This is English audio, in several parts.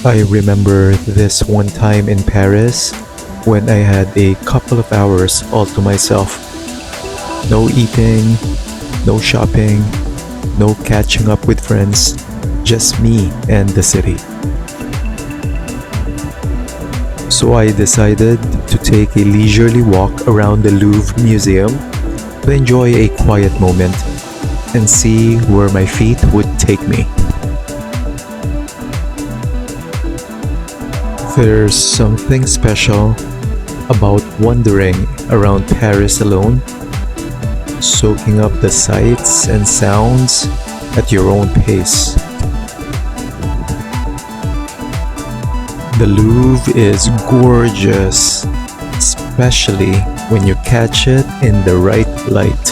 I remember this one time in Paris when I had a couple of hours all to myself. No eating, no shopping, no catching up with friends, just me and the city. So I decided to take a leisurely walk around the Louvre Museum to enjoy a quiet moment and see where my feet would take me. There's something special about wandering around Paris alone, soaking up the sights and sounds at your own pace. The Louvre is gorgeous, especially when you catch it in the right light.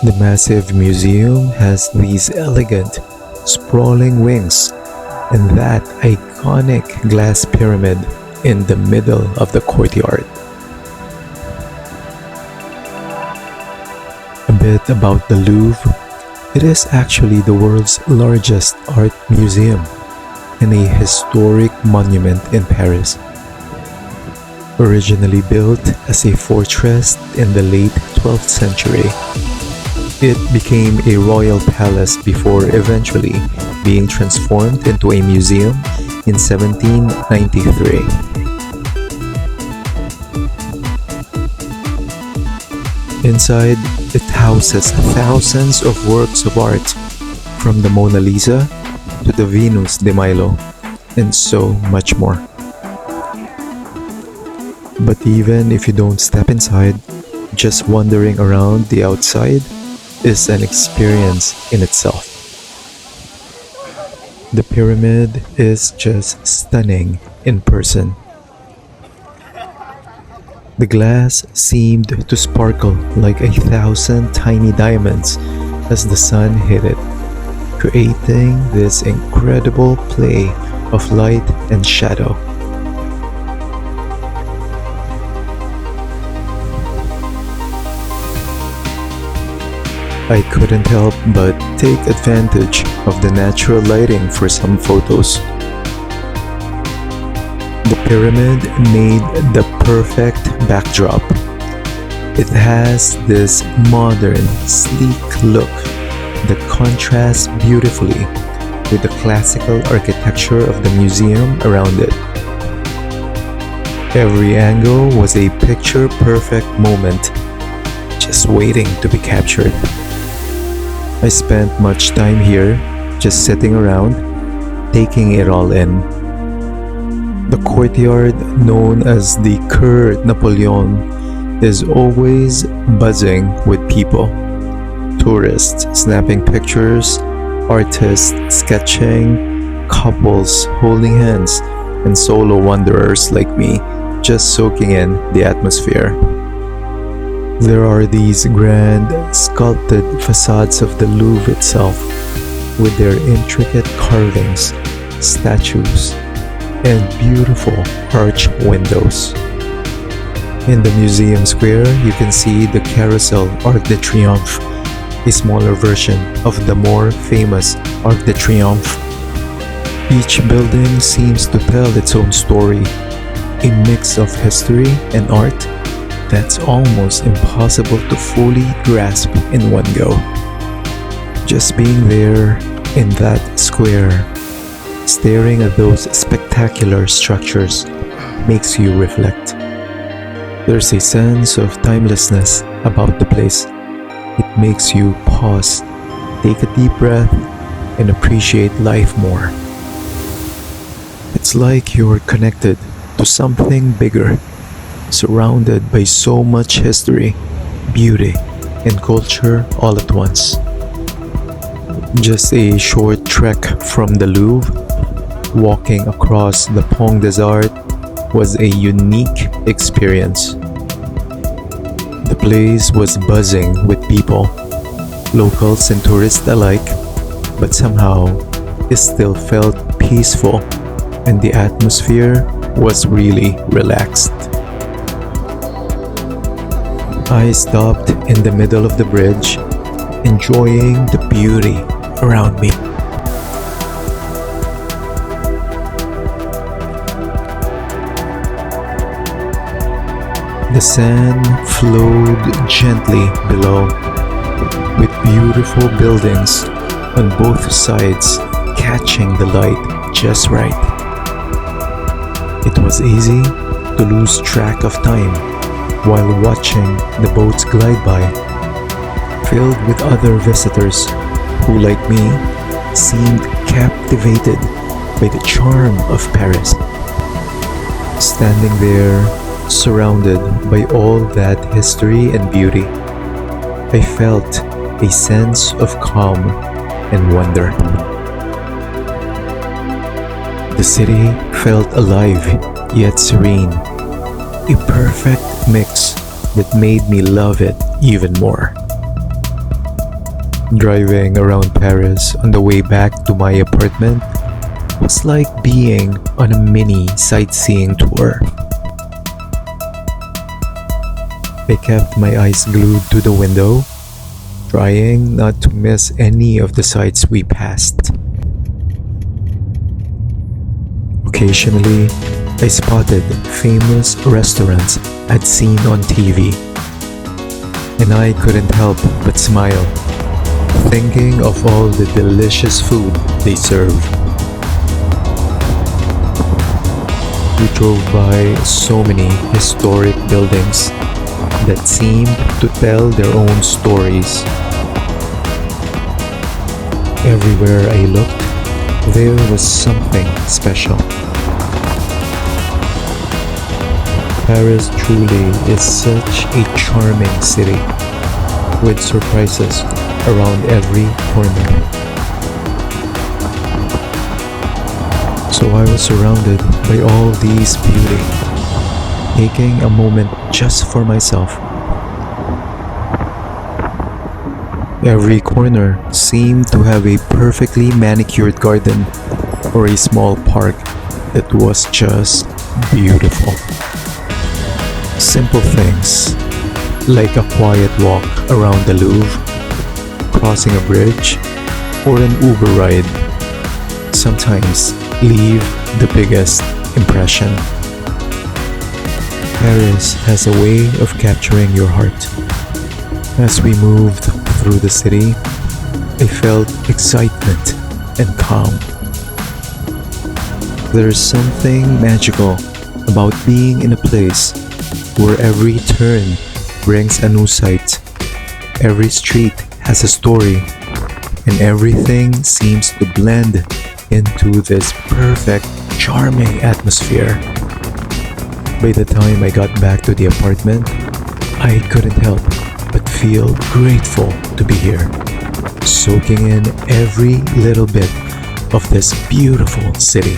The massive museum has these elegant, sprawling wings and that iconic glass pyramid in the middle of the courtyard. A bit about the Louvre. It is actually the world's largest art museum and a historic monument in Paris. Originally built as a fortress in the late 12th century, it became a royal palace before eventually being transformed into a museum in 1793. Inside, it houses thousands of works of art, from the Mona Lisa to the Venus de Milo, and so much more. But even if you don't step inside, just wandering around the outside is an experience in itself. The pyramid is just stunning in person. The glass seemed to sparkle like 1,000 tiny diamonds as the sun hit it, creating this incredible play of light and shadow. I couldn't help but take advantage of the natural lighting for some photos. The pyramid made the perfect backdrop. It has this modern, sleek look that contrasts beautifully with the classical architecture of the museum around it. Every angle was a picture-perfect moment, just waiting to be captured. I spent much time here, just sitting around, taking it all in. The courtyard, known as the Cour Napoleon, is always buzzing with people. Tourists snapping pictures, artists sketching, couples holding hands, and solo wanderers like me just soaking in the atmosphere. There are these grand, sculpted facades of the Louvre itself, with their intricate carvings, statues, and beautiful arch windows. In the museum square, you can see the Carousel Arc de Triomphe, a smaller version of the more famous Arc de Triomphe. Each building seems to tell its own story, a mix of history and art that's almost impossible to fully grasp in one go. Just being there in that square, staring at those spectacular structures, makes you reflect. There's a sense of timelessness about the place. It makes you pause, take a deep breath, and appreciate life more. It's like you're connected to something bigger, surrounded by so much history, beauty, and culture all at once. Just a short trek from the Louvre, walking across the Pont des Arts was a unique experience. The place was buzzing with people, locals and tourists alike, but somehow it still felt peaceful and the atmosphere was really relaxed. I stopped in the middle of the bridge enjoying the beauty around me. The Seine flowed gently below, with beautiful buildings on both sides catching the light just right. It was easy to lose track of time while watching the boats glide by, filled with other visitors who, like me, seemed captivated by the charm of Paris. Standing there, surrounded by all that history and beauty, I felt a sense of calm and wonder. The city felt alive yet serene, a perfect mix that made me love it even more. Driving around Paris on the way back to my apartment was like being on a mini sightseeing tour. I kept my eyes glued to the window, trying not to miss any of the sights we passed. Occasionally, I spotted famous restaurants I'd seen on TV, and I couldn't help but smile, thinking of all the delicious food they serve. We drove by so many historic buildings that seemed to tell their own stories. Everywhere I looked, there was something special. Paris truly is such a charming city, with surprises around every corner. So I was surrounded by all these beauty, taking a moment just for myself. Every corner seemed to have a perfectly manicured garden or a small park that was just beautiful. Simple things like a quiet walk around the Louvre, crossing a bridge, or an Uber ride sometimes leave the biggest impression. Paris has a way of capturing your heart. As we moved through the city, I felt excitement and calm. There's something magical about being in a place where every turn brings a new sight, every street has a story, and everything seems to blend into this perfect, charming atmosphere. By the time I got back to the apartment, I couldn't help but feel grateful to be here, soaking in every little bit of this beautiful city.